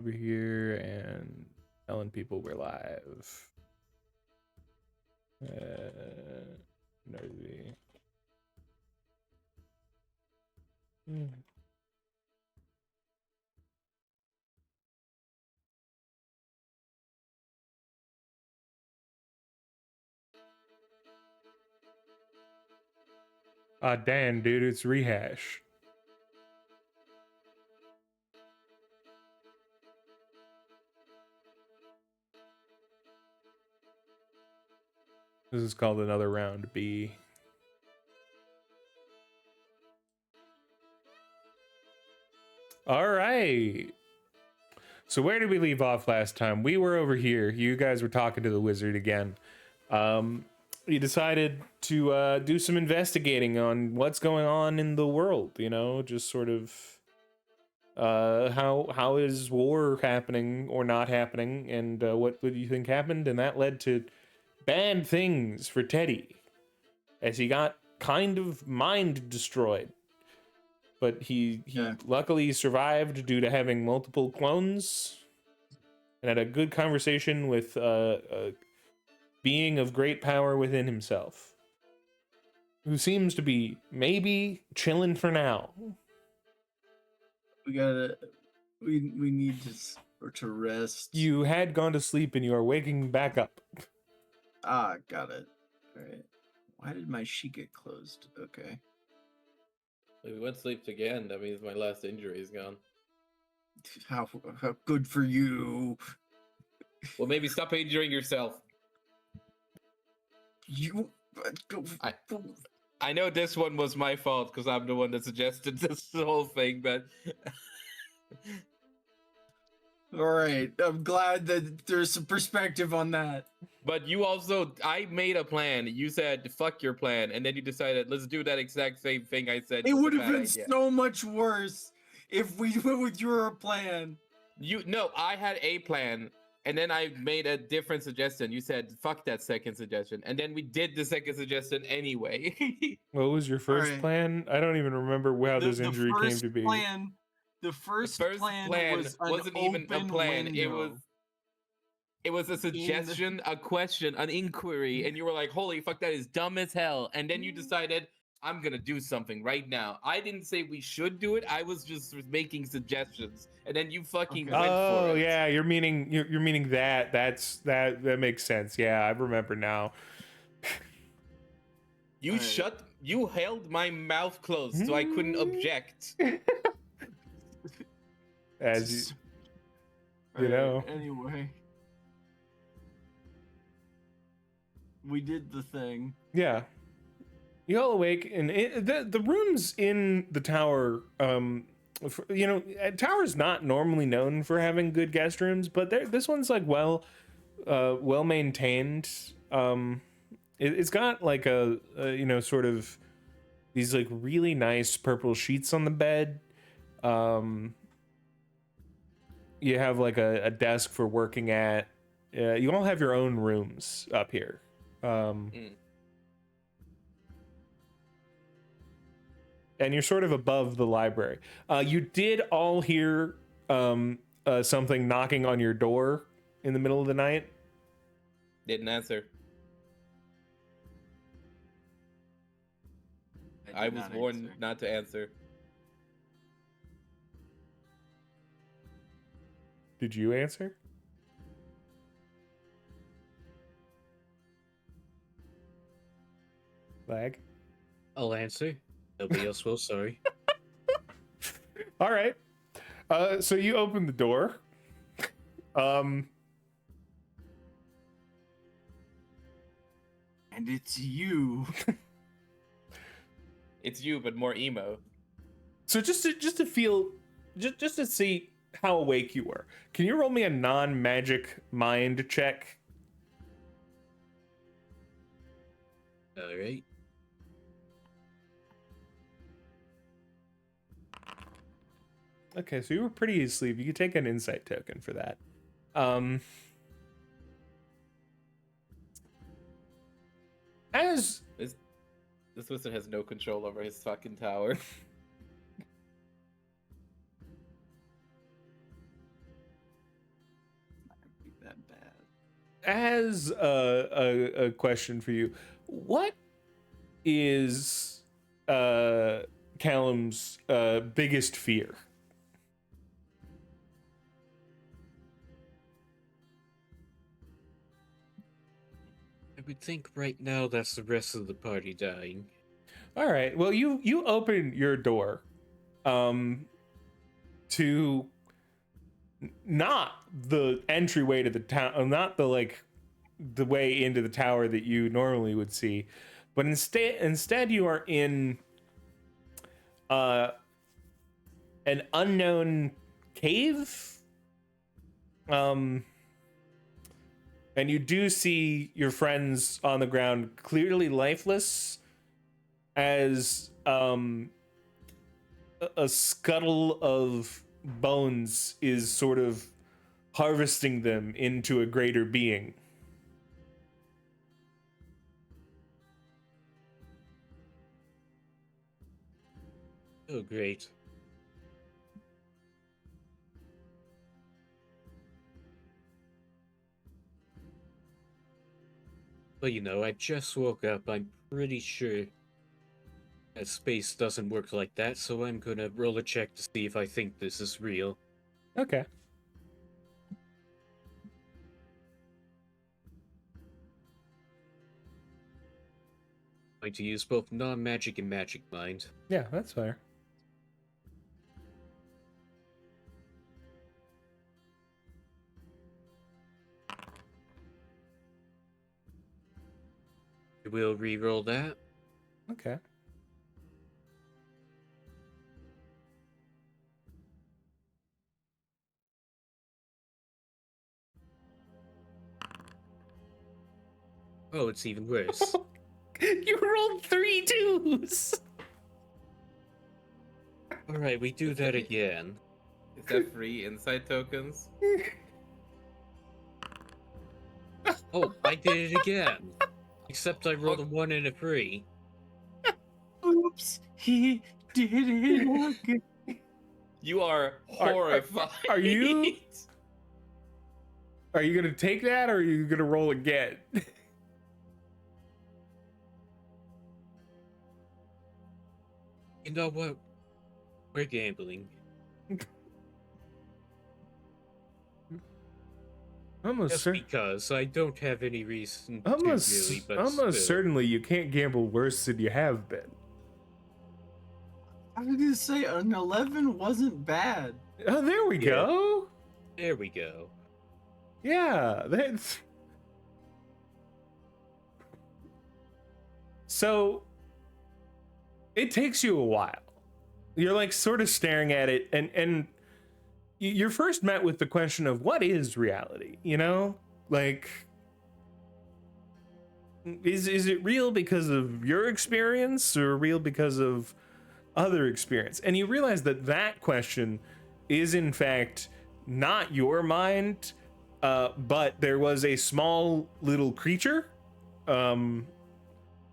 over here and telling people we're live. Nosy. Damn, dude, it's Rehash. This is called another round B. All right. So where did we leave off last time? We were over here. You guys were talking to the wizard again. You decided to do some investigating on what's going on in the world. You know, just sort of how is war happening or not happening, and what do you think happened? And that led to bad things for Teddy, as he got kind of mind destroyed. But he luckily survived due to having multiple clones, and had a good conversation with a being of great power within himself, who seems to be maybe chilling for now. We need to rest. You had gone to sleep and you are waking back up. Ah, got it. All right. Why did my sheet get closed? Okay. If we went to sleep again, that means my last injury is gone. How good for you. Well, maybe stop injuring yourself. I know this one was my fault because I'm the one that suggested this whole thing, but all right. I'm glad that there's some perspective on that. But you also, I made a plan. You said fuck your plan, and then you decided let's do that exact same thing I said. It would have been so much worse if we went with your plan. I had a plan, and then I made a different suggestion. You said fuck that second suggestion, and then we did the second suggestion anyway. What was your first plan? I don't even remember how this injury came to be. The first plan wasn't even a plan. Window. It was a suggestion, a question, an inquiry, and you were like, holy fuck, that is dumb as hell. And then you decided, I'm gonna do something right now. I didn't say we should do it, I was just making suggestions. And then you fucking went for it. Oh yeah, you're meaning that. That makes sense. Yeah, I remember now. You held my mouth closed so I couldn't object. As you know. Anyway. We did the thing. Yeah. You all awake, and the rooms in the tower, tower's not normally known for having good guest rooms, but this one's like well maintained. It's got like a sort of these like really nice purple sheets on the bed. You have like a desk for working at. You all have your own rooms up here. And you're sort of above the library. You did all hear something knocking on your door in the middle of the night. Didn't answer. I was warned not to answer. Did you answer? Lag? I'll answer. Nobody else will, sorry. All right. So you open the door. And it's you. It's you, but more emo. So just to feel, just to see how awake you were, can you roll me a non-magic mind check? All right. Okay, so you were pretty asleep. You could take an insight token for that. As this wizard has no control over his fucking tower. as a question for you, what is Callum's biggest fear? I would think right now that's the rest of the party dying. All right. Well, you open your door to not the entryway to the town, not the way into the tower that you normally would see, but instead you are in an unknown cave. And you do see your friends on the ground, clearly lifeless, as a scuttle of bones is sort of harvesting them into a greater being. Oh, great. Well, you know, I just woke up. I'm pretty sure that space doesn't work like that, so I'm gonna roll a check to see if I think this is real. Okay. Going to use both non-magic and magic mind. Yeah, that's fair. We'll re-roll that. Okay. Oh, it's even worse. You rolled 3 2s. Alright, we do that again. Is that free insight tokens? Oh, I did it again. Except I rolled a 1 and a 3. Oops, he did it again. You are horrified. Are you gonna take that, or are you gonna roll again? You know what? We're gambling. Just because I don't have any reason to really, but almost still. certainly you can't gamble worse than you have been. I was gonna say an 11 wasn't bad. Oh, there we Yeah. go. There we go. Yeah, that's so. It takes you a while. You're like sort of staring at it, and you're first met with the question of what is reality? You know, like is it real because of your experience or real because of other experience? And you realize that question is in fact not your mind, but there was a small little creature.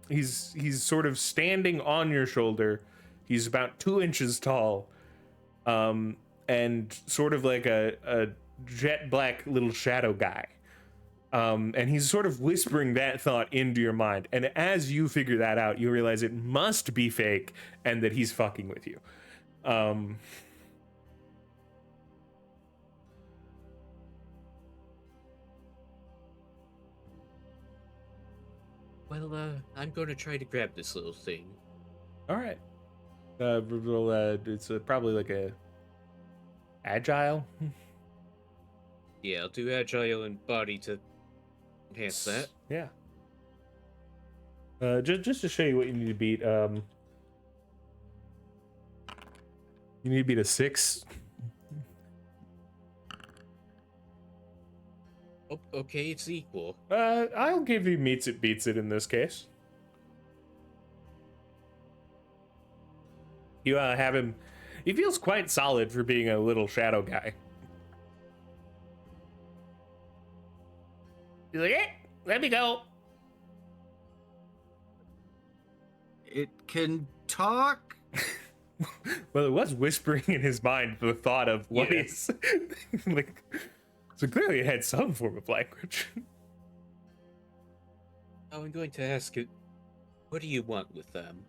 He's sort of standing on your shoulder. He's about 2 inches tall, and sort of like a jet black little shadow guy. And he's sort of whispering that thought into your mind. And as you figure that out, you realize it must be fake and that he's fucking with you. Well, I'm gonna try to grab this little thing. All right. It's probably like a agile. Yeah, I'll do agile and body to enhance that. Yeah. Just to show you what you need to beat. You need to beat a 6. Oh, okay, it's equal. I'll give you meets it beats it in this case. You have him. He feels quite solid for being a little shadow guy. He's like, "Eh, let me go." It can talk. Well, it was whispering in his mind the thought of what Yeah. is like. So clearly, it had some form of language. I'm going to ask you, what do you want with them?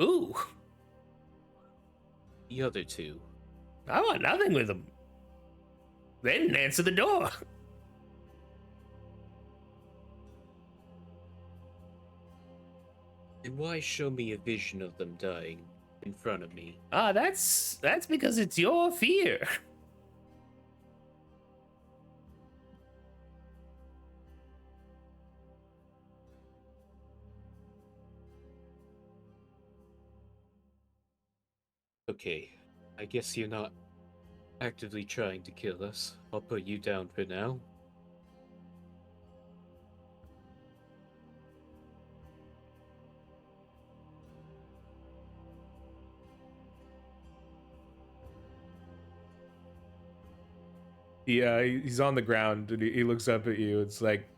Ooh, The other two. I want nothing with them. They didn't answer the door. And why show me a vision of them dying in front of me? Ah, that's because it's your fear. Okay, I guess you're not actively trying to kill us. I'll put you down for now. Yeah, he's on the ground and he looks up at you. It's like,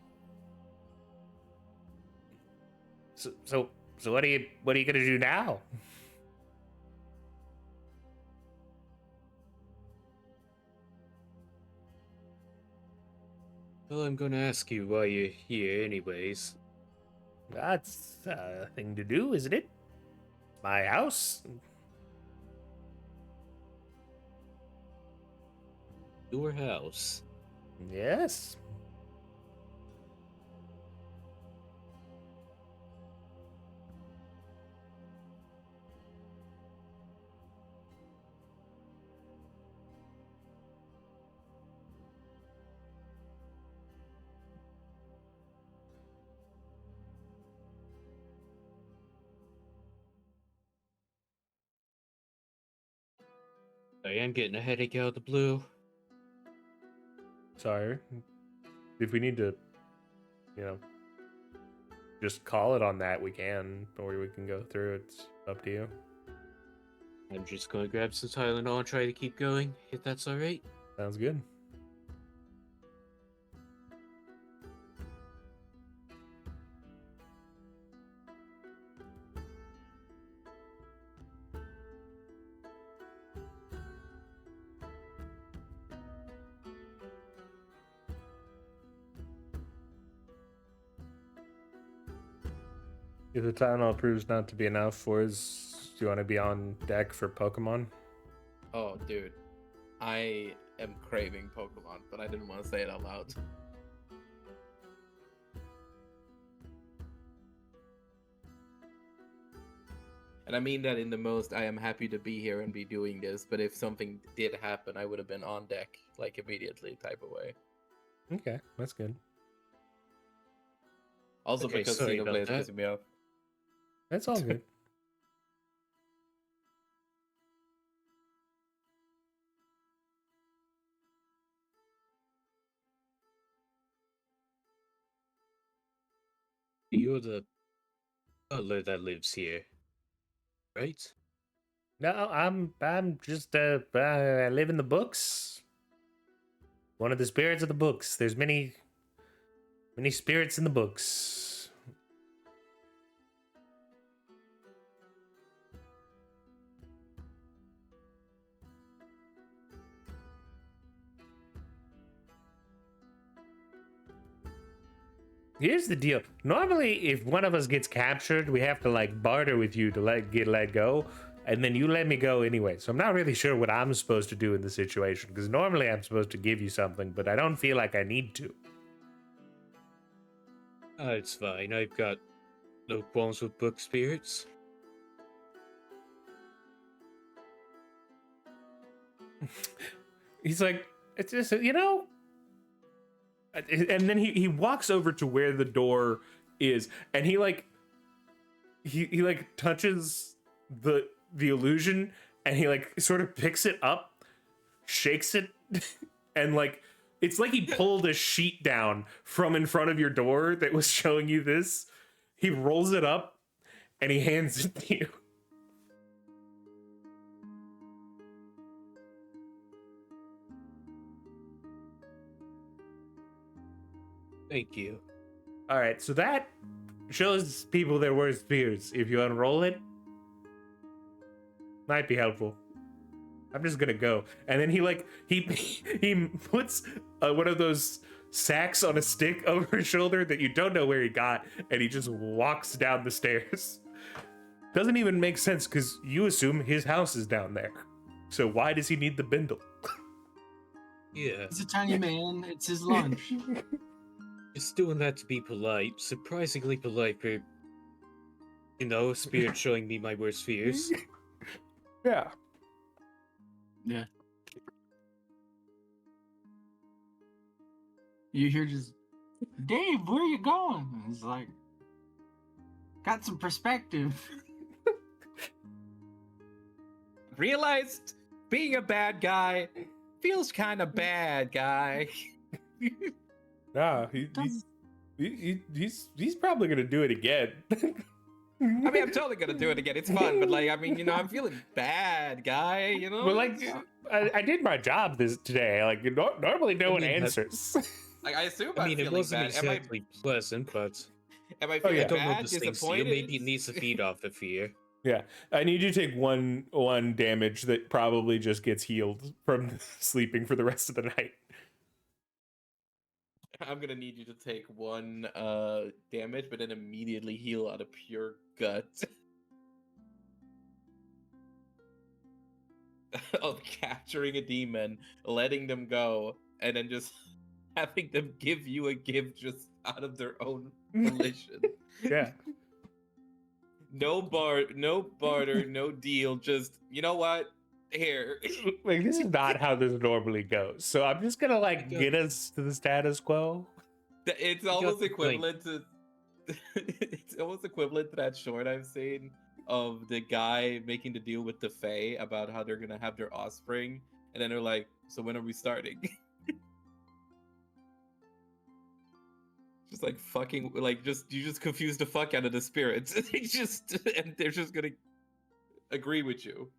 so what are you gonna do now? Well, I'm gonna ask you why you're here anyways. That's a thing to do, isn't it? My house. Your house. Yes. I am getting a headache out of the blue. Sorry. If we need to, just call it on that, we can, or we can go through. It's up to you. I'm just gonna grab some Tylenol and try to keep going, if that's alright. Sounds good. If the Tylenol proves not to be enough, do you want to be on deck for Pokemon? Oh, dude. I am craving Pokemon, but I didn't want to say it out loud. And I mean that in the most, I am happy to be here and be doing this, but if something did happen, I would have been on deck, like, immediately type of way. Okay, that's good. Also Okay, because sorry Xenoblade is about that. pissing me off. That's all good. You're the butler that lives here, right? No, I'm just I live in the books. One of the spirits of the books. There's many spirits in the books. Here's the deal. Normally, if one of us gets captured, we have to like barter with you to get let go, and then you let me go anyway. So I'm not really sure what I'm supposed to do in the situation, because normally I'm supposed to give you something, but I don't feel like I need to. It's fine. I've got no qualms with book spirits. He's like, it's just, and then he walks over to where the door is, and he touches the illusion, and he like sort of picks it up, shakes it, and like it's like he pulled a sheet down from in front of your door that was showing you this. He rolls it up and he hands it to you. Thank you. All right, so that shows people their worst fears. If you unroll it, might be helpful. I'm just gonna go, and then he puts one of those sacks on a stick over his shoulder that you don't know where he got, and he just walks down the stairs. Doesn't even make sense because you assume his house is down there. So why does he need the bindle? Yeah, He's a tiny man. It's his lunch. just doing that to be polite. Surprisingly polite for, a spirit showing me my worst fears. Yeah. Yeah. You hear just, Dave, where are you going? And he's like, got some perspective. Realized being a bad guy feels kind of bad, guy. Nah, he's probably gonna do it again. I mean, I'm totally gonna do it again. It's fun, but like, I mean, I'm feeling bad, guy. But like, I did my job today. Like, normally no one mean, answers. Like, I assume I I'm mean, it feeling wasn't bad. exactly pleasant, but Am I Oh, feeling yeah. I don't know bad? those things. Disappointed? Maybe it needs to feed off the fear. Yeah, I need you to take one damage that probably just gets healed from sleeping for the rest of the night. I'm gonna need you to take 1 damage, but then immediately heal out of pure gut. Of capturing a demon, letting them go, and then just having them give you a gift just out of their own volition. Yeah. No barter, no deal, just, you know what? Here. Like, this is not how this normally goes. So I'm just gonna like get us to the status quo. It's got almost the point. equivalent to it's almost equivalent to that short I've seen of the guy making the deal with the Fae about how they're gonna have their offspring, and then they're like, so when are we starting? Just like fucking like you just confuse the fuck out of the spirits. And they're just gonna agree with you.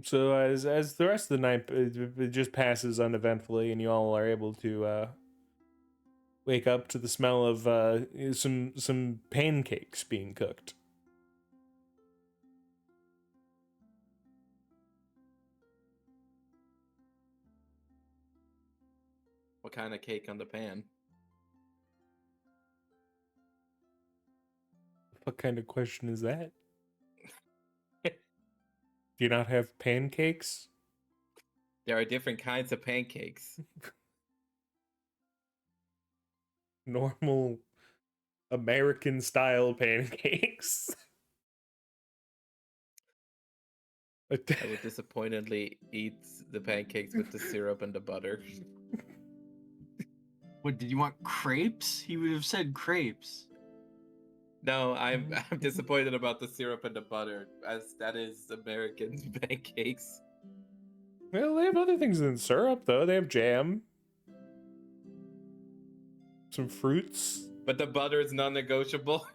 So as the rest of the night it just passes uneventfully, and you all are able to wake up to the smell of some pancakes being cooked. What kind of cake on the pan? What kind of question is that? Do you not have pancakes? There are different kinds of pancakes. Normal American style pancakes. I would disappointedly eat the pancakes with the syrup and the butter. What, did you want crepes? He would have said crepes. No, I'm disappointed about the syrup and the butter, as that is American pancakes. Well, they have other things than syrup, though. They have jam, some fruits. But the butter is non-negotiable.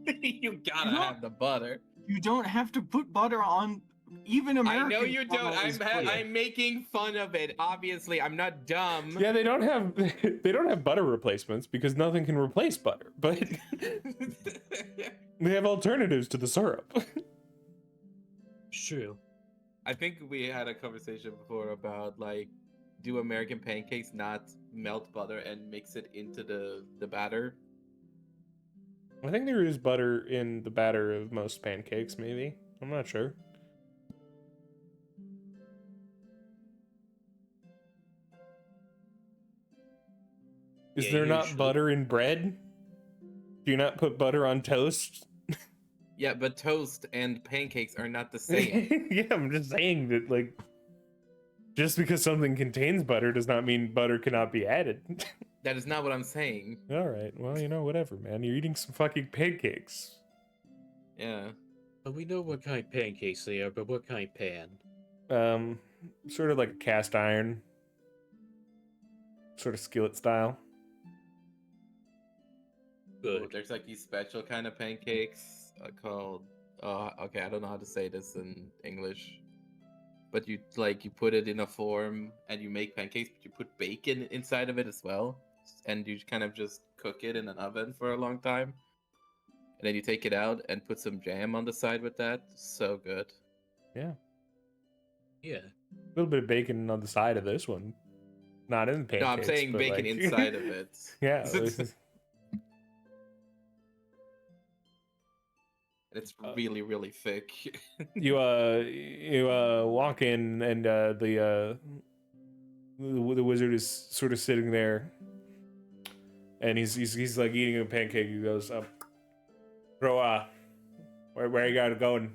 You gotta have the butter. You don't have to put butter on even American. I know you don't. butter. I'm making fun of it. Obviously, I'm not dumb. Yeah, they don't have butter replacements because nothing can replace butter. But they have alternatives to the syrup. True. I think we had a conversation before about like, do American pancakes not melt butter and mix it into the batter? I think there is butter in the batter of most pancakes. Maybe, I'm not sure. Is Yeah, there not usually. butter in bread? Do you not put butter on toast? Yeah, but toast and pancakes are not the same. Yeah, I'm just saying that, like, just because something contains butter does not mean butter cannot be added. That is not what I'm saying. All right, well, whatever, man. You're eating some fucking pancakes. Yeah. But we know what kind of pancakes they are, but what kind of pan? Sort of like a cast iron, sort of skillet style. Oh, Good. there's like these special kind of pancakes called. Okay, I don't know how to say this in English. But you put it in a form and you make pancakes, but you put bacon inside of it as well, and you kind of just cook it in an oven for a long time. and then you take it out and put some jam on the side with that. So good. Yeah. Yeah. A little bit of bacon on the side of this one. Not in the pancakes. No, I'm saying but, bacon like- inside of it. Yeah. this is- It's really, really thick. you walk in and the wizard is sort of sitting there, and he's like eating a pancake. He goes, bro, where you gotta going?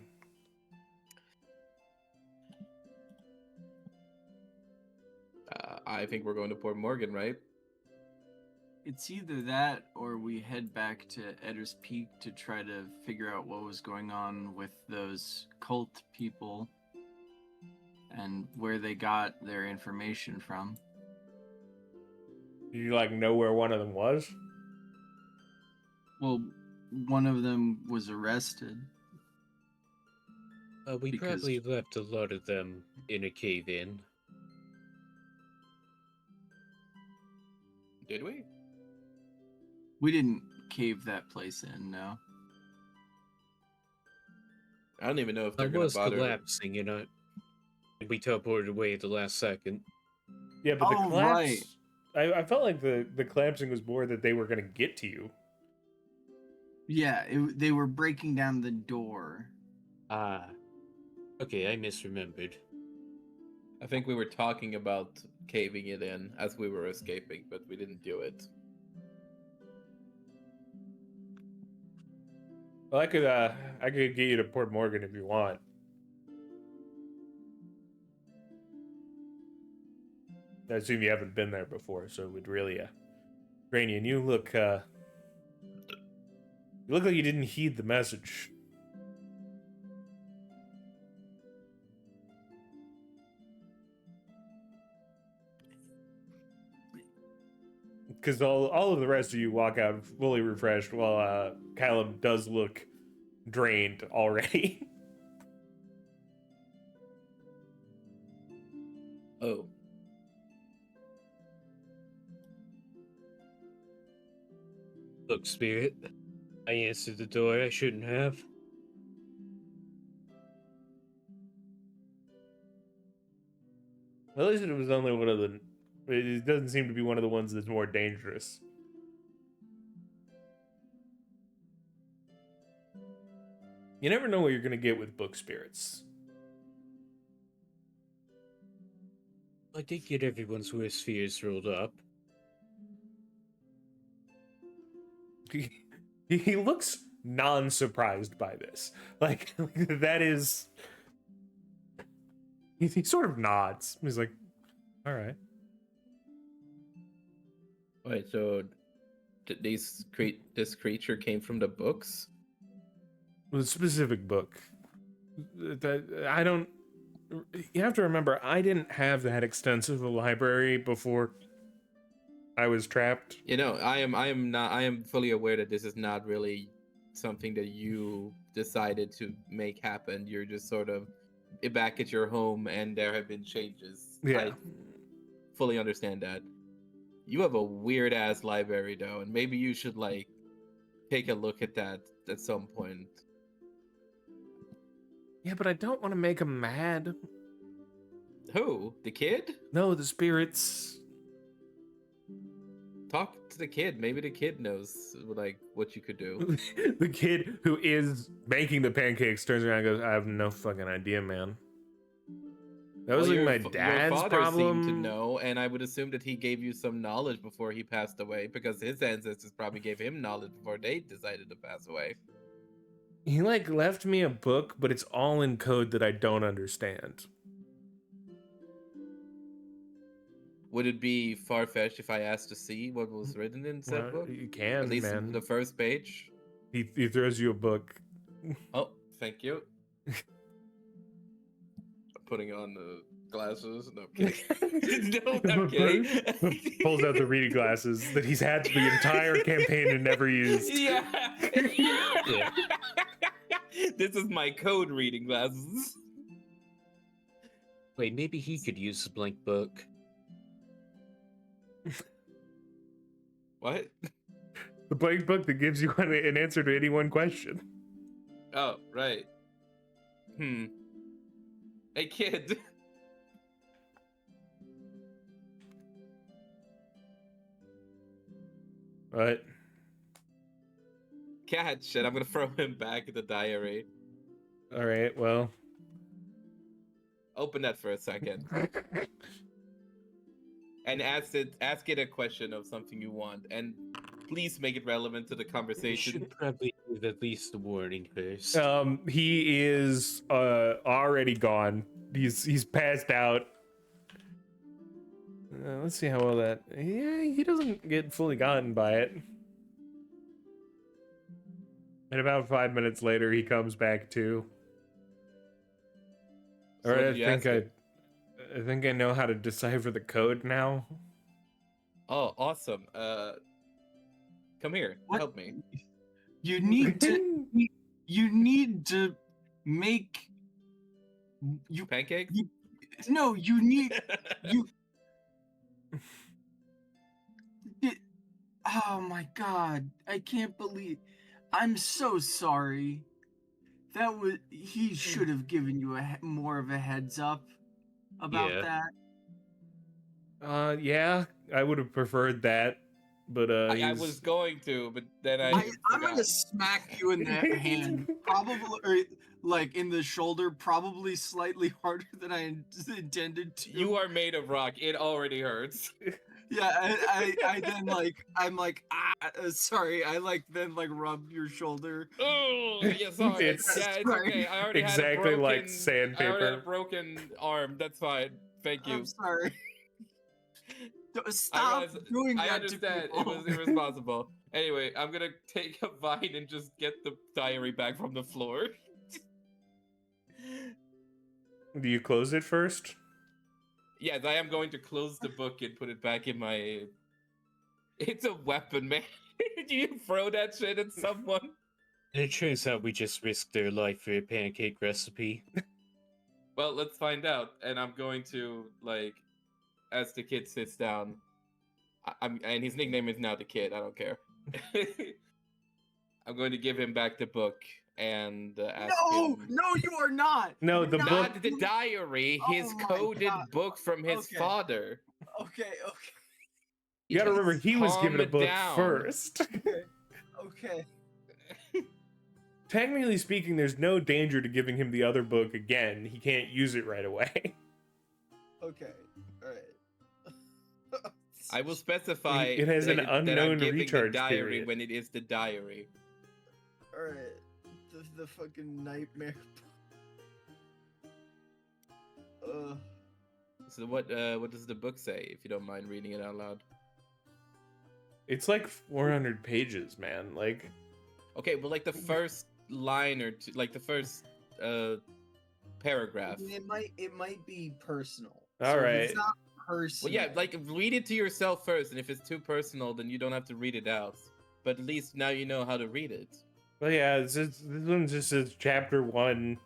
I think we're going to Port Morgan, right? It's either that or we head back to Edder's Peak to try to figure out what was going on with those cult people and where they got their information from. You like know where one of them was? Well, one of them was arrested. We Because- probably left a lot of them in a cave-in. Did we? We didn't cave that place in, no. I don't even know if I they're gonna was bother. collapsing, and we teleported away at the last second. Yeah, but the Oh, collapse. I felt like the collapsing was more that they were gonna get to you. Yeah, they were breaking down the door. Ah. Okay, I misremembered. I think we were talking about caving it in as we were escaping, but we didn't do it. Well, I could get you to Port Morgan if you want. I assume you haven't been there before, so it would really drain you. And you look like you didn't heed the message. Because all of the rest of you walk out fully refreshed, while Callum does look drained already. Oh. Look, Spirit. I answered the door I shouldn't have. At least it was only one of the. It doesn't seem to be one of the ones that's more dangerous. You never know what you're gonna get with book spirits. I did get everyone's worst fears rolled up. He looks non-surprised by this. Like that is. He sort of nods. He's like, "All right." Wait, so this creature came from the books? Well, a specific book. I don't. You have to remember, I didn't have that extensive a library before I was trapped. You know, I am fully aware that this is not really something that you decided to make happen. You're just sort of back at your home and there have been changes. Yeah. I fully understand that. You have a weird ass library though, and maybe you should like take a look at that at some point. Yeah, but I don't want to make him mad. Who? The kid? No, the spirits. Talk to the kid. Maybe the kid knows like what you could do. The kid who is making the pancakes turns around and goes, "I have no fucking idea, man. That was Well, like my your dad's father problem." seemed to know, and I would assume that he gave you some knowledge before he passed away, because his ancestors probably gave him knowledge before they decided to pass away. He like left me a book, but it's all in code that I don't understand. Would it be far-fetched if I asked to see what was written in said Well, book? you can, At least man. the first page? He throws you a book. Oh, thank you. I'm putting on the glasses. No, I'm kidding. No, I'm kidding. Pulls out the reading glasses that he's had the entire campaign and never used. Yeah. Yeah. This is my code reading glasses. Wait, maybe he could use the blank book. What? The blank book that gives you an answer to any one question. Oh, right. Hey, kid. What? Catch, and I'm gonna throw him back in the diary. All right. Well. Open that for a second. And ask it a question of something you want, and please make it relevant to the We conversation. should probably give at least a warning first. He is already gone. He's passed out. Let's see how well that. Yeah, he doesn't get fully gotten by it. And about 5 minutes later, he comes back to. So All what right, did you ask him? I think I know how to decipher the code now. Oh, awesome. Come here. What? Help me. You need to. You need to make. You Pancakes? no. You need you. Oh my god! I can't believe. I'm so sorry. That was. He should have given you more of a heads up about Yeah. that. Yeah, I would have preferred that, but I he's- was going to, but then I'm forgot. gonna smack you in the hand, probably, or like in the shoulder, probably slightly harder than I intended to. You are made of rock. It already hurts. Yeah, I then I'm like, sorry. I then rub your shoulder. Oh, yeah, sorry. It's- Yeah, it's Sorry. okay. I already Exactly had a broken, like I already had sandpaper. a broken arm. That's fine. Thank you. I'm sorry. Don't- I Stop realize- doing I that understand. to It people. was irresponsible. Anyway, I'm gonna take a vine and just get the diary back from the floor. Do you close it first? Yes, I am going to close the book and put it back in my. It's a weapon, man. Do you throw that shit at someone? It turns out we just risked their life for a pancake recipe. Well, let's find out. And I'm going to as the kid sits down. And his nickname is now the kid. I don't care. I'm going to give him back the book and ask No, him. no, you are not. No, You're the not. book- Not the diary, Oh his my coded God. book from his Okay. father. Okay, You gotta remember, he was Calm given a it book down. first. okay. Technically speaking, there's no danger to giving him the other book again. He can't use it right away. Okay. All right. I will specify It has an that I'm unknown giving recharge the diary period. when it is the diary. All right. The fucking nightmare. So what does the book say, if you don't mind reading it out loud? It's like 400 pages, man. Like, Okay, well, the first line or two, the first paragraph. It might be personal. All If right. It's not personal. Well, yeah, read it to yourself first, and if it's too personal, then you don't have to read it out. But at least now you know how to read it. well, yeah, this one just says chapter 1,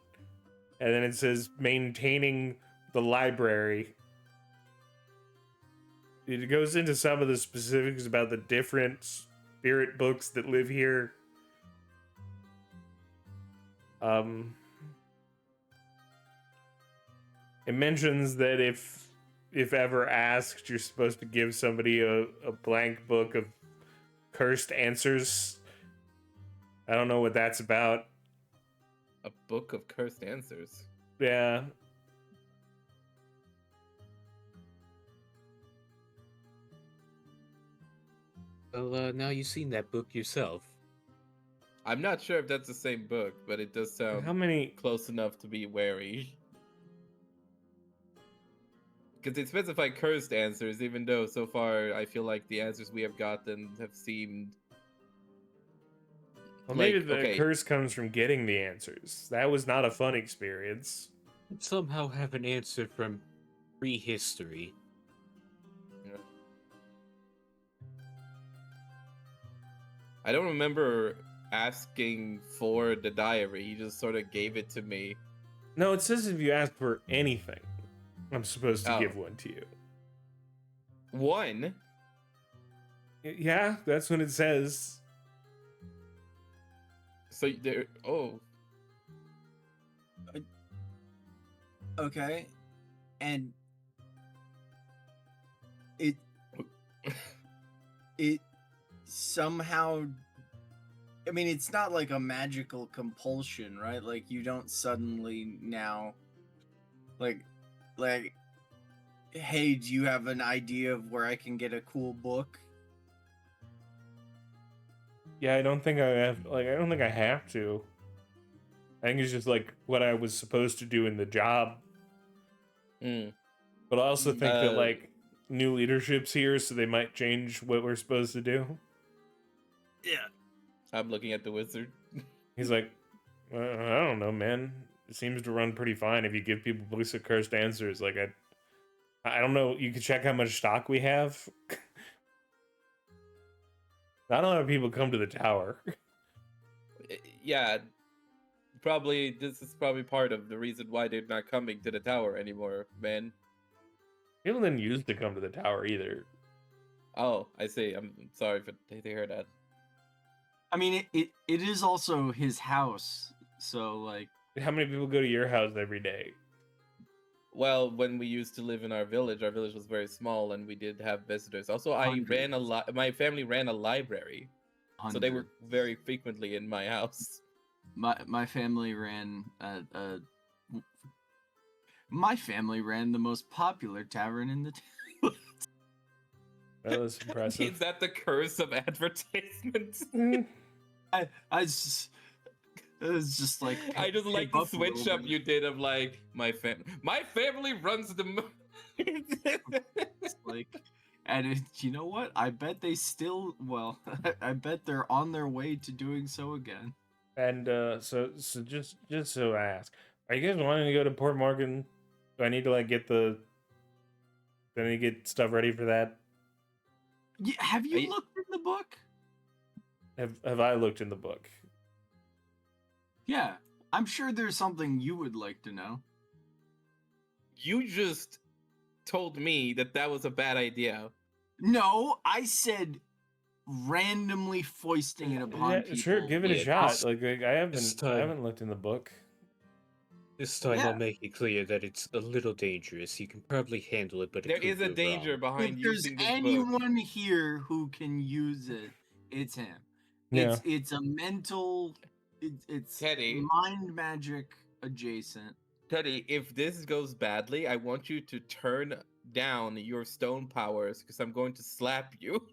and then it says maintaining the library. It goes into some of the specifics about the different spirit books that live here. It mentions that if ever asked, you're supposed to give somebody a blank book of cursed answers. I don't know what that's about. A book of cursed answers. Yeah. Well, now you've seen that book yourself. I'm not sure if that's the same book, but it does sound How many? close enough to be wary. Because they specify cursed answers, even though so far I feel like the answers we have gotten have seemed. Well, maybe like, the okay. curse comes from getting the answers. That was not a fun experience. Somehow have an answer from prehistory. I don't remember asking for the diary. He just sort of gave it to me. No, it says if you ask for anything, I'm supposed to Oh. give one to you. One? Yeah, that's what it says. So there. Oh, Okay, and it it somehow. I mean, it's not like a magical compulsion, right? Like you don't suddenly now, like, hey, do you have an idea of where I can get a cool book? Yeah, I don't think I have. Like, I don't think I have to. I think it's just like what I was supposed to do in the job. mm. But I also think that Uh, like new leadership's here, so they might change what we're supposed to do. Yeah. I'm looking at the wizard. He's like, I don't know, man. It seems to run pretty fine if you give people books of cursed answers. Like I don't know. You can check how much stock we have. Not a lot of people come to the tower. Yeah, probably this is probably part of the reason why they're not coming to the tower anymore, man. People didn't used to come to the tower either. Oh, I see. I'm sorry for to hear that. I mean, it is also his house, so like, How many people go to your house every day? Well, when we used to live in our village was very small, and we did have visitors. Also, Hundreds. my family ran a library, so they were hundreds. very frequently in my house. My family ran my family ran the most popular tavern in the town. That was Is impressive. that the curse of advertisements? I just it was just like I just like pick the up a little switch up bit. you did of like my family runs the. It's like, and you know what? I bet they still. Well, I bet they're on their way to doing so again. And so just so I ask, are you guys wanting to go to Port Morgan? Do I need to like do I need to get stuff ready for that? Yeah, have you I- looked in the book? Have I looked in the book? Yeah, I'm sure there's something you would like to know. You just told me that was a bad idea. No, I said randomly foisting it upon Yeah, people. sure, give it a Yeah, shot. this- Like I this I time- haven't looked in the book. This time Yeah. I'll make it clear that it's a little dangerous. You can probably handle it, but it There could is a go danger wrong. behind If there's using this book. anyone here who can use it, it's him. Yeah. It's a mental. It's Teddy. mind magic adjacent. Teddy, if this goes badly, I want you to turn down your stone powers because I'm going to slap you.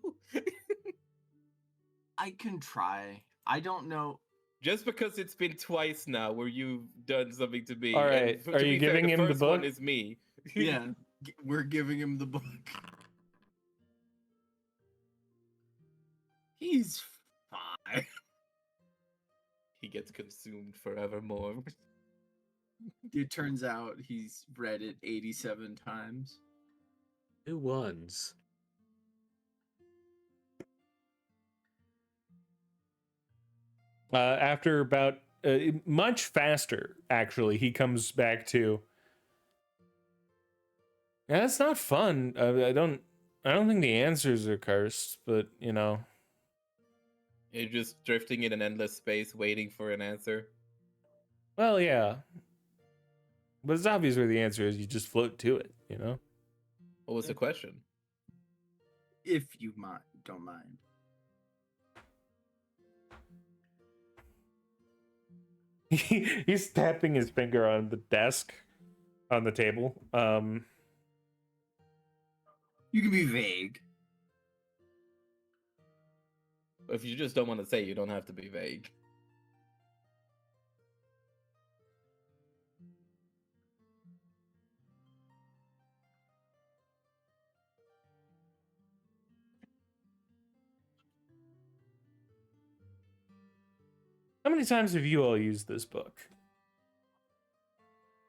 I can try. I don't know. Just because it's been twice now where you've done something to me. All and right, to are be you fair, giving him the first one book? is me. Yeah, we're giving him the book. He's fine. He gets consumed forevermore. It turns out he's read it 87 times. New ones. After about much faster, actually, he comes back to. Yeah, that's not fun. I don't think the answers are cursed, but you know. You're just drifting in an endless space waiting for an answer. Well, yeah. But it's obvious where the answer is. You just float to it, you know? What was the question? If you don't mind. He's tapping his finger on the desk, on the table. You can be vague. If you just don't want to say, you don't have to be vague. How many times have you all used this book?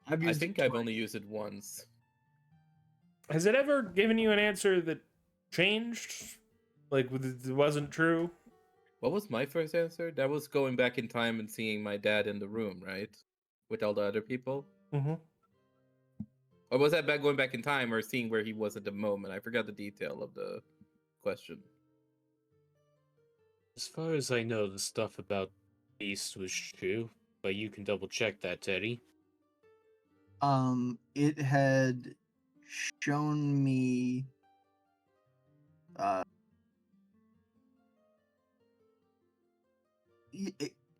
I used think it I've twice. only used it once. Has it ever given you an answer that changed? Like, it wasn't true? What was my first answer? That was going back in time and seeing my dad in the room, right? With all the other people? Mm-hmm. Or was that back going back in time or seeing where he was at the moment? I forgot the detail of the question. As far as I know, the stuff about Beast was true, but you can double check that, Teddy. It had shown me uh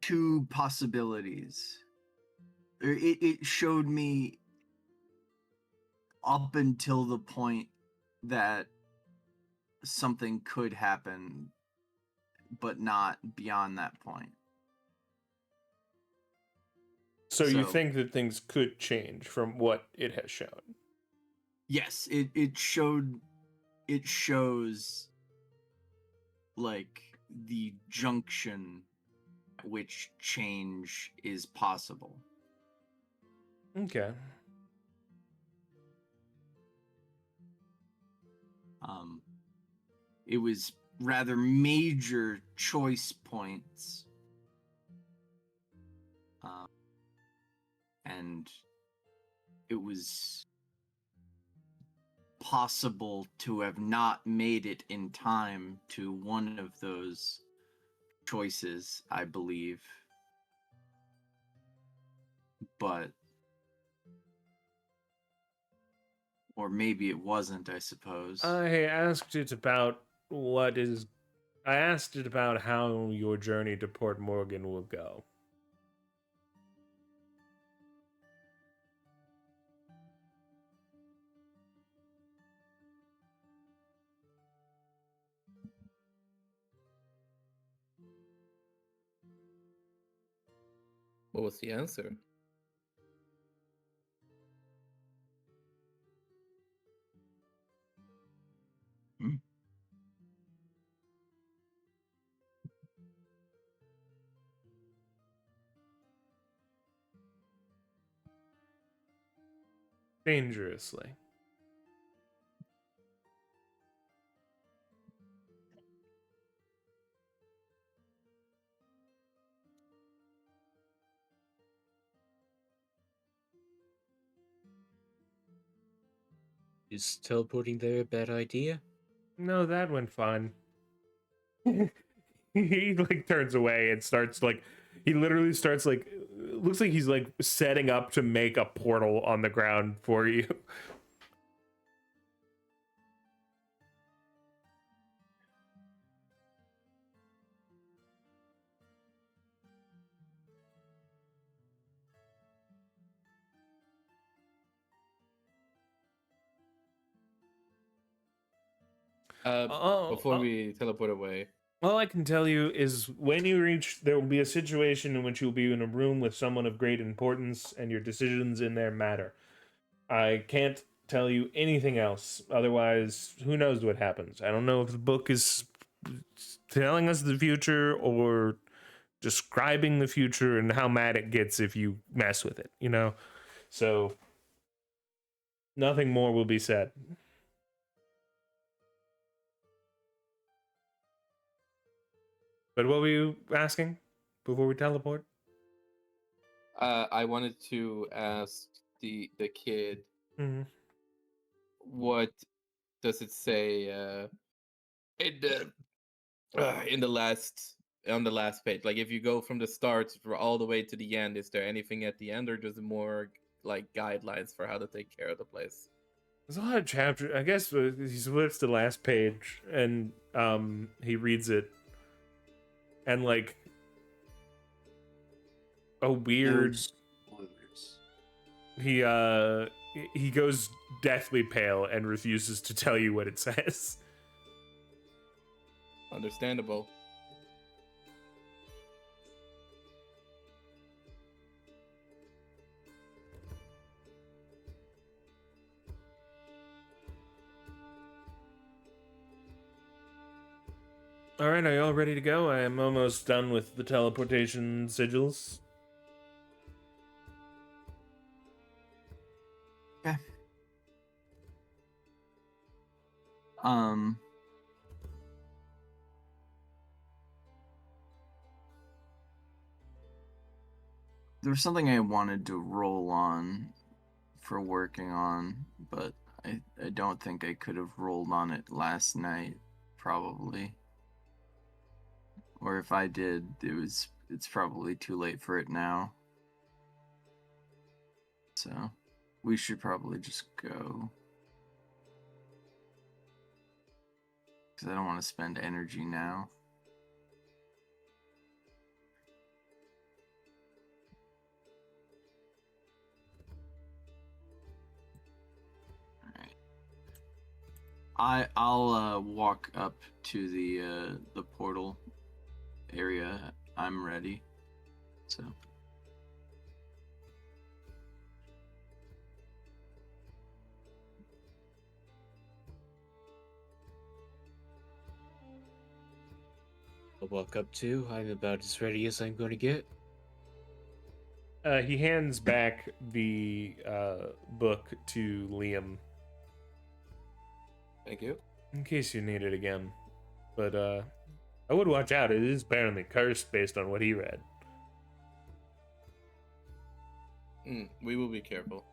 two possibilities. It showed me up until the point that something could happen, but not beyond that point. So you So- think that things could change from what it has shown? Yes, it shows like the junction at which change is possible. Okay. It was rather major choice points. And it was possible to have not made it in time to one of those choices, I believe. But or maybe it wasn't, I suppose. I asked it about I asked it about how your journey to Port Morgan will go. What was the answer? Dangerously. Is teleporting there a bad idea? No, that went fine. He like turns away and starts like he literally starts like looks like he's like setting up to make a portal on the ground for you. Before Oh, we teleport away. all I can tell you is when you reach, there will be a situation in which you'll be in a room with someone of great importance and your decisions in there matter. I can't tell you anything else. Otherwise, who knows what happens? I don't know if the book is telling us the future or describing the future and how mad it gets if you mess with it, you know? So, nothing more will be said. But what were you asking before we teleport? I wanted to ask the kid, Mm-hmm. what does it say in the last on the last page? Like, if you go from the start for all the way to the end, is there anything at the end, or just more like guidelines for how to take care of the place? There's a lot of chapters. I guess he flips to the last page and he reads it, and like a weird Spoilers. he goes deathly pale and refuses to tell you what it says. Understandable. All right, are you all ready to go? I am almost done with the teleportation sigils. Okay. There was something I wanted to roll on for working on, but I don't think I could have rolled on it last night, probably. Or if I did, it was it's probably too late for it now. So we should probably just go. Because I don't want to spend energy now. I'll walk up to the portal area. I'm ready. So I'll walk up too. I'm about as ready as I'm going to get. He hands back the book to Liam Thank you. in case you need it again. But I would watch out. It is apparently cursed based on what he read. We will be careful.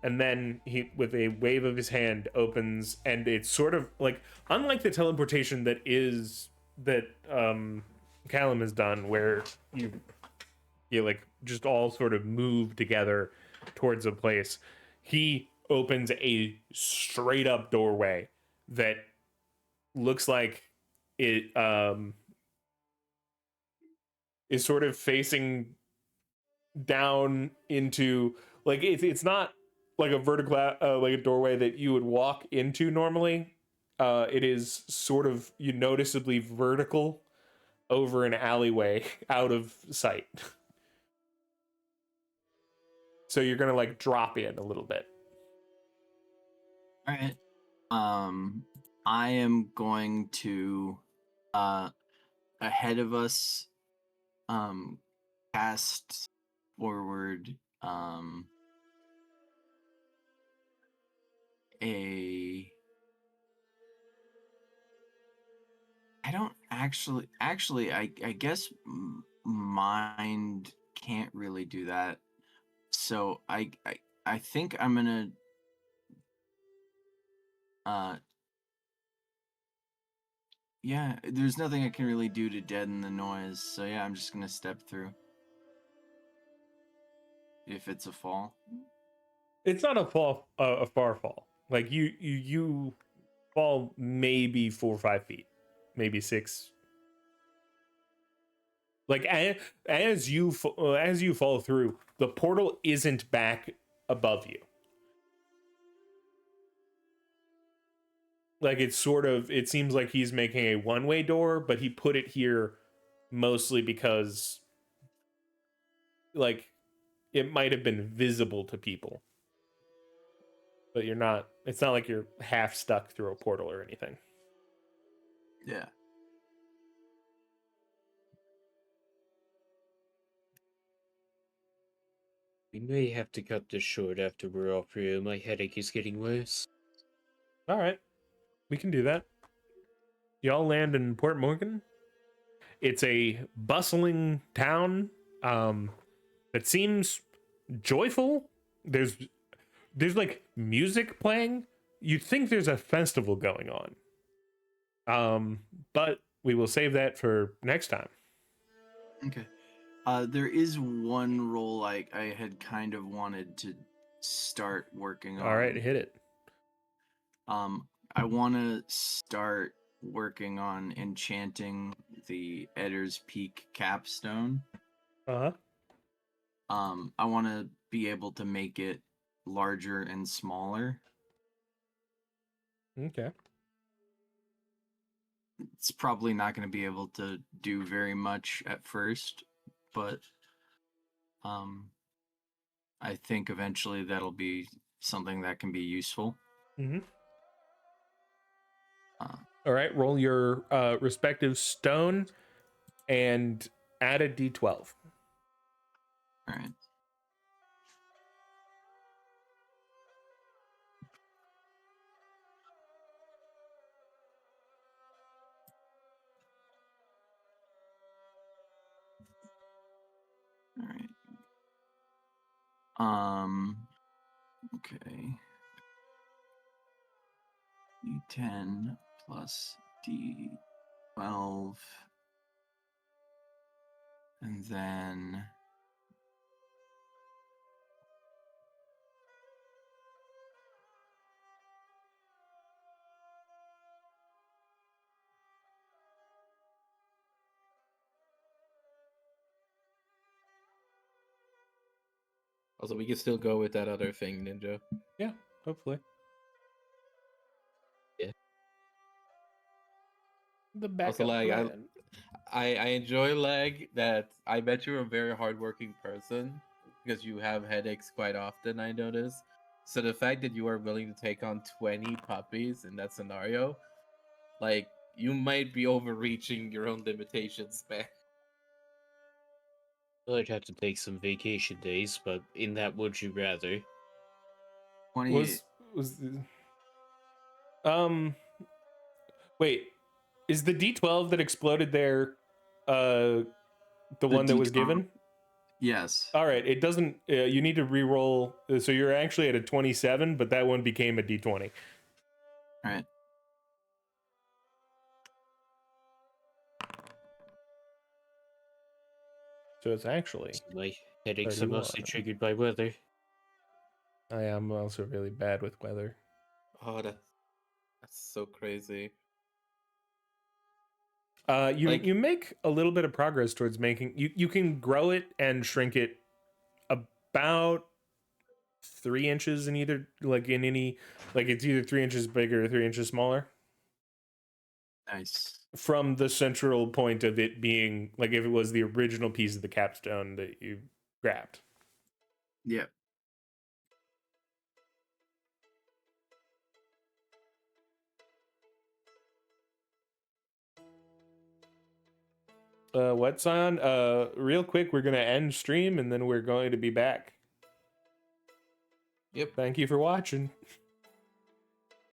And then he, with a wave of his hand, opens, and it's sort of like, unlike the teleportation that Callum has done, where you like just all sort of move together towards a place. He opens a straight up doorway that looks like it is sort of facing down into, like, it's not like a vertical like a doorway that you would walk into normally. It is sort of noticeably vertical over an alleyway out of sight. So you're gonna like drop in a little bit. all right. I am going to ahead of us cast forward a I don't actually I guess mind can't really do that. So I think I'm gonna yeah, there's nothing I can really do to deaden the noise. So yeah, I'm just gonna step through. If it's a fall. It's not a far fall. Like you fall maybe 4 or 5 feet, maybe 6. Like as you fall through, the portal isn't back above you. Like it seems like he's making a one-way door, but he put it here mostly because like it might have been visible to people. But it's not like you're half stuck through a portal or anything. Yeah. We may have to cut this short after we're off here. My headache is getting worse. All right. We can do that. Y'all land in Port Morgan. It's a bustling town that seems joyful. There's like music playing. You'd think there's a festival going on. But we will save that for next time. Okay. There is one role I had kind of wanted to start working on. All right, hit it. I want to start working on enchanting the Edder's Peak capstone. Uh-huh. I want to be able to make it larger and smaller. Okay. It's probably not going to be able to do very much at first, but I think eventually that'll be something that can be useful. Mm-hmm. All right, roll your respective stone and add a d12. All right. All right. Okay. D10 plus D12. And then Also, we can still go with that other thing, Ninja. Yeah, hopefully. Yeah. The backup Also, like, plan. I enjoy Leg that I bet you're a very hardworking person because you have headaches quite often, I notice. So the fact that you are willing to take on 20 puppies in that scenario, like, you might be overreaching your own limitations, man. I'd have to take some vacation days, but in that would you rather? 28. Was wait, is the D12 that exploded there the one that was D12. given? Yes. All right, it doesn't you need to re-roll, so you're actually at a 27, but that one became a D20. All right. So it's actually My headaches are mostly 31. triggered by weather. I am also really bad with weather. Oh, that's so crazy. You Like- you make a little bit of progress towards making you can grow it and shrink it about 3 inches in either in any it's either 3 inches bigger or 3 inches smaller Nice. from the central point of it being like if it was the original piece of the capstone that you grabbed. Yep. What, Scion? Real quick, we're gonna end stream and then we're going to be back. Yep. Thank you for watching.